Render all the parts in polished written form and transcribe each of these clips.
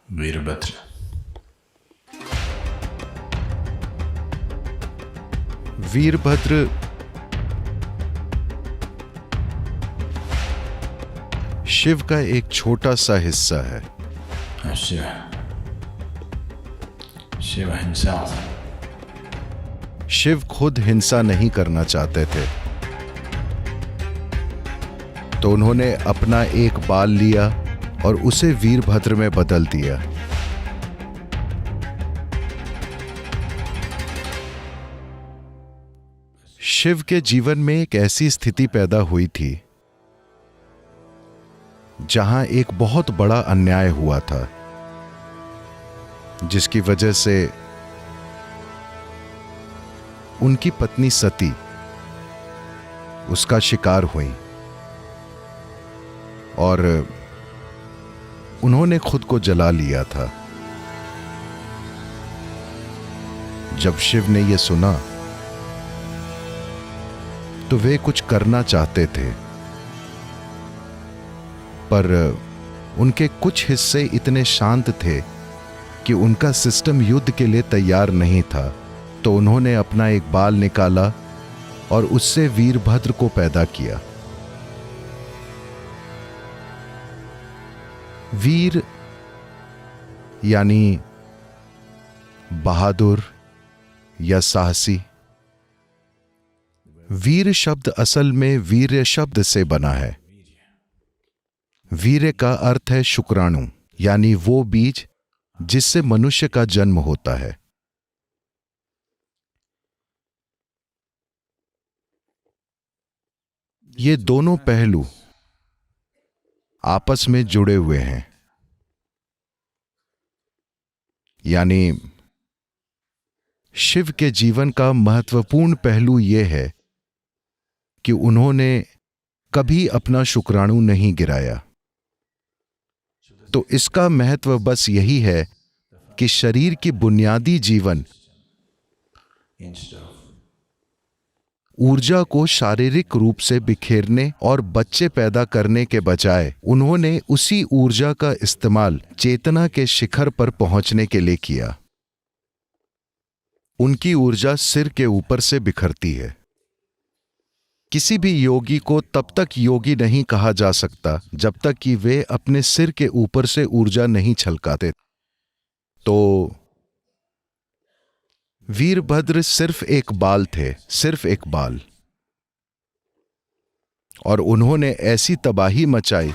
वीरभद्र। वीरभद्र शिव का एक छोटा सा हिस्सा है। शिव हिंसा। शिव खुद हिंसा नहीं करना चाहते थे, तो उन्होंने अपना एक बाल लिया और उसे वीरभद्र में बदल दिया। शिव के जीवन में एक ऐसी स्थिति पैदा हुई थी जहां एक बहुत बड़ा अन्याय हुआ था, जिसकी वजह से उनकी पत्नी सती उसका शिकार हुई और उन्होंने खुद को जला लिया था। जब शिव ने यह सुना तो वे कुछ करना चाहते थे, पर उनके कुछ हिस्से इतने शांत थे कि उनका सिस्टम युद्ध के लिए तैयार नहीं था। तो उन्होंने अपना एक बाल निकाला और उससे वीरभद्र को पैदा किया। वीर यानी बहादुर या साहसी। वीर शब्द असल में वीर्य शब्द से बना है। वीर्य का अर्थ है शुक्राणु, यानी वो बीज जिससे मनुष्य का जन्म होता है। ये दोनों पहलू आपस में जुड़े हुए हैं, यानी शिव के जीवन का महत्वपूर्ण पहलू यह है कि उन्होंने कभी अपना शुक्राणु नहीं गिराया। तो इसका महत्व बस यही है कि शरीर की बुनियादी जीवन ऊर्जा को शारीरिक रूप से बिखेरने और बच्चे पैदा करने के बजाय उन्होंने उसी ऊर्जा का इस्तेमाल चेतना के शिखर पर पहुंचने के लिए किया। उनकी ऊर्जा सिर के ऊपर से बिखरती है। किसी भी योगी को तब तक योगी नहीं कहा जा सकता जब तक कि वे अपने सिर के ऊपर से ऊर्जा नहीं छलकाते। तो वीरभद्र सिर्फ एक बाल थे, सिर्फ एक बाल, और उन्होंने ऐसी तबाही मचाई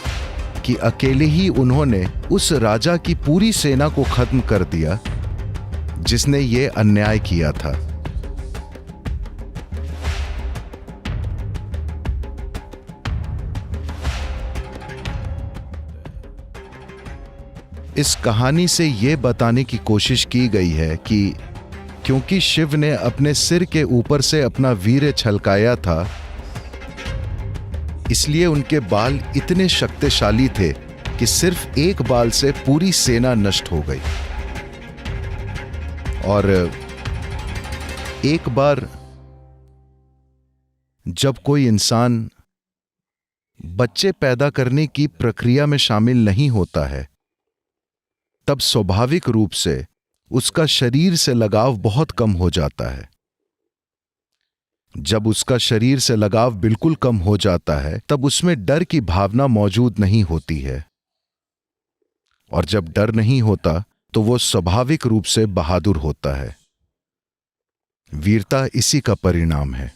कि अकेले ही उन्होंने उस राजा की पूरी सेना को खत्म कर दिया जिसने ये अन्याय किया था। इस कहानी से यह बताने की कोशिश की गई है कि क्योंकि शिव ने अपने सिर के ऊपर से अपना वीर्य छलकाया था, इसलिए उनके बाल इतने शक्तिशाली थे कि सिर्फ एक बाल से पूरी सेना नष्ट हो गई। और एक बार जब कोई इंसान बच्चे पैदा करने की प्रक्रिया में शामिल नहीं होता है, तब स्वाभाविक रूप से उसका शरीर से लगाव बहुत कम हो जाता है। जब उसका शरीर से लगाव बिल्कुल कम हो जाता है, तब उसमें डर की भावना मौजूद नहीं होती है, और जब डर नहीं होता तो वो स्वाभाविक रूप से बहादुर होता है। वीरता इसी का परिणाम है।